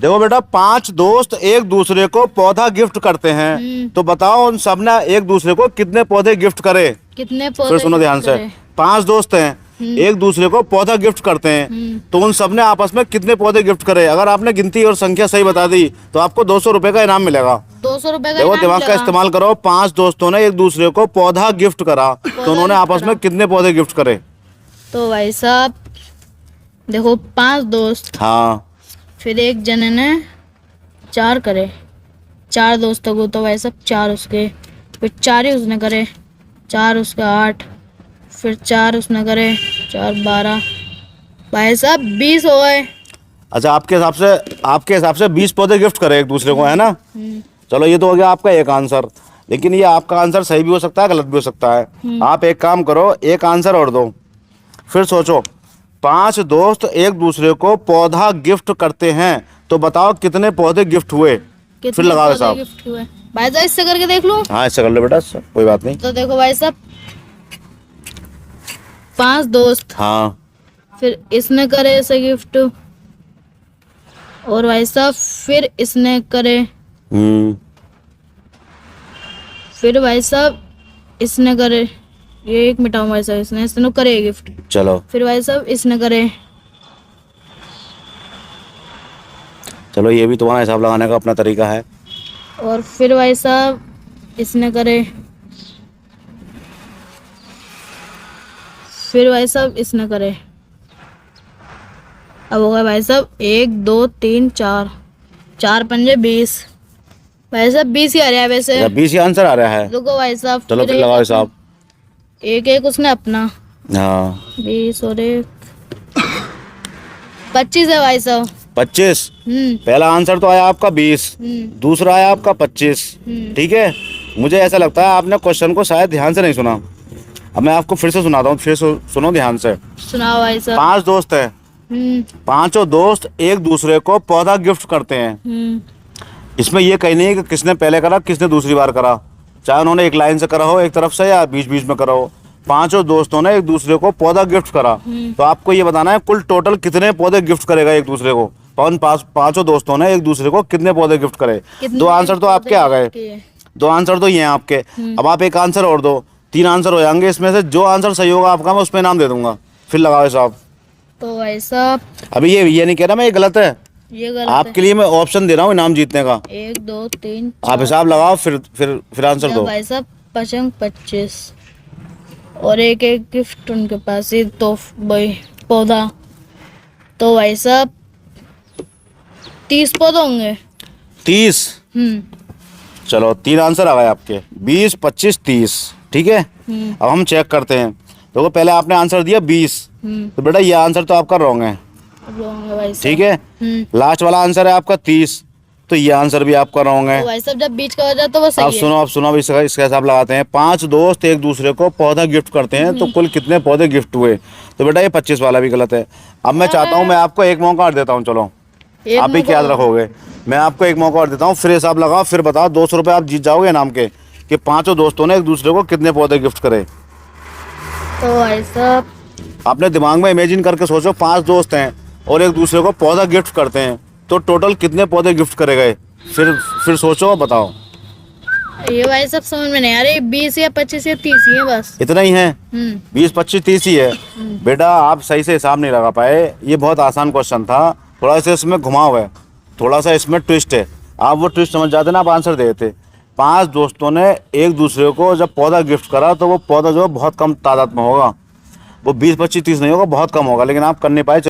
देखो बेटा, 5 दोस्त एक दूसरे को पौधा गिफ्ट करते हैं, तो बताओ उन सब ने एक दूसरे को कितने पौधे गिफ्ट करे। कितने फिर पौधे सुनो ध्यान गिफ्ट से। करे? 5 दोस्त हैं, एक दूसरे को पौधा गिफ्ट करते हैं, तो उन सब ने आपस में कितने पौधे गिफ्ट करे। अगर आपने गिनती और संख्या सही बता दी तो आपको 200 रुपए का इनाम मिलेगा। 200 रुपए का देखो इनाम दिमाग का मिलेगा। इस्तेमाल करो। 5 दोस्तों ने एक दूसरे को पौधा गिफ्ट करा, तो उन्होंने गिफ्ट आपस करा। में कितने पौधे गिफ्ट करे। तो भाई साहब देखो, 5 दोस्त, हाँ, फिर एक जने ने 4 करे, 4 दोस्तों को, तो भाई साहब 4 उसके, फिर 4 ही उसने करे, 4 उसका 8, फिर 4 उसने करे, 4 12, भाई साहब 20 हो गए। अच्छा, आपके हिसाब से 20 पौधे गिफ्ट करे एक दूसरे को, है ना। चलो, ये तो हो गया आपका एक आंसर, लेकिन ये आपका आंसर सही भी हो सकता है, गलत भी हो सकता है। आप एक काम करो, एक आंसर और दो, फिर सोचो। 5 दोस्त एक दूसरे को पौधा गिफ्ट करते हैं, तो बताओ कितने पौधे गिफ्ट हुए। फिर कितने लगाओ पौधे हिसाब। गिफ्ट हुए भाई साहब? इससे करके देख लूं? हाँ, इससे कर लो बेटा, कोई बात नहीं। तो देखो भाई साहब, 5 दोस्त, हाँ, फिर इसने करे ऐसे गिफ्ट, और भाई साहब फिर इसने करे, फिर भाई साहब इसने करे, ये एक मिटाऊं भाई साहब, इसने करे गिफ्ट, चलो फिर भाई साहब इसने करे, चलो, ये भी तुम्हारा हिसाब लगाने का अपना तरीका है। और फिर भाई साहब इसने करे, फिर भाई साहब इसने करे। अब हो गया भाई साहब 1 2 3 4, 4 पंजे 20, भाई साहब 20 ही आ रहा है वैसे। 20 ही आंसर आ रहा है। रुको भाई साहब, चलो फिर लगाओ हिसाब। एक एक उसने अपना, हाँ, 20 और 1 25 है भाई साहब। 25। पहला आंसर तो आया आपका 20, दूसरा आया आपका 25। ठीक है, मुझे ऐसा लगता है आपने क्वेश्चन को शायद ध्यान से नहीं सुना। अब मैं आपको फिर से सुनाता हूँ, फिर सुनो ध्यान से। सुनाओ भाई साहब। 5 दोस्त हैं, पांचों दोस्त एक दूसरे को पौधा गिफ्ट करते हैं। इसमें ये कहीं नहीं है कि किसने पहले करा, किसने दूसरी बार करा, चाहे उन्होंने एक लाइन से करा हो, एक तरफ से, या बीच बीच में करा हो। 5 दोस्तों ने एक दूसरे को पौधा गिफ्ट करा, तो आपको ये बताना है कुल टोटल कितने पौधे गिफ्ट करेगा एक दूसरे को। 5 दोस्तों ने एक दूसरे को कितने पौधे गिफ्ट करे। 2 आंसर तो आपके आ गए, 2 आंसर तो ये हैं आपके। अब आप एक आंसर और दो, 3 आंसर हो जाएंगे। इसमें से जो आंसर सही होगा आपका, मैं उस पर इनाम दे दूंगा। फिर लगाओ साहब। तो भाई साहब अभी ये नहीं कह रहा मैं ये गलत है, ये गलत आपके लिए मैं ऑप्शन दे रहा हूँ इनाम जीतने का। 1 2 3 आप हिसाब लगाओ, फिर आंसर दो। भाई साहब 25 और एक एक गिफ्ट उनके पास ही, तो भाई पौधा, तो भाई साहब 30 पौधे होंगे। 30। चलो 3 आंसर आ गए आपके, 20 25 30। ठीक है, अब हम चेक करते हैं। देखो पहले आपने आंसर दिया 20, तो बेटा ये आंसर तो आपका रॉन्ग है। भाई साहब ठीक है, लास्ट वाला आंसर है आपका 30, तो ये आंसर भी आपका रॉन्ग है। तो भाई साहब जब बीच का हो जाए तो वो सही है। अब सुनो अब इसका हिसाब लगाते हैं। 5 दोस्त एक दूसरे को पौधा गिफ्ट करते हैं, तो कुल कितने पौधे गिफ्ट हुए। तो बेटा ये 25 वाला भी गलत है। अब मैं चाहता हूँ, मैं आपको एक मौका और देता हूँ। चलो आप भी याद रखोगे, मैं आपको एक मौका और देता हूँ। फिर हिसाब लगाओ, फिर बताओ 200 रुपये आप जीत जाओगे इनाम के, कि 5 दोस्तों ने एक दूसरे को कितने पौधे गिफ्ट करे। तो भाई साहब आपने दिमाग में इमेजिन करके सोचो, 5 दोस्त हैं और एक दूसरे को पौधा गिफ्ट करते हैं, तो टोटल कितने पौधे गिफ्ट करे गए। फिर सोचो, बताओ। ये भाई साहब समझ में नहीं आ रही, 20 या 25 या 30 ही है बस। इतना ही है, 20 25 30 ही है। बेटा आप सही से हिसाब नहीं लगा पाए, ये बहुत आसान क्वेश्चन था। थोड़ा सा इसमें घुमाव है, थोड़ा सा इसमें ट्विस्ट है। आप वो ट्विस्ट समझ जाते ना, आप आंसर दे देते। 5 दोस्तों ने एक दूसरे को जब पौधा गिफ्ट करा, तो वो पौधा जो बहुत कम तादाद में होगा, वो 20 25 30 नहीं होगा, बहुत कम होगा, लेकिन आप कर नहीं पाए।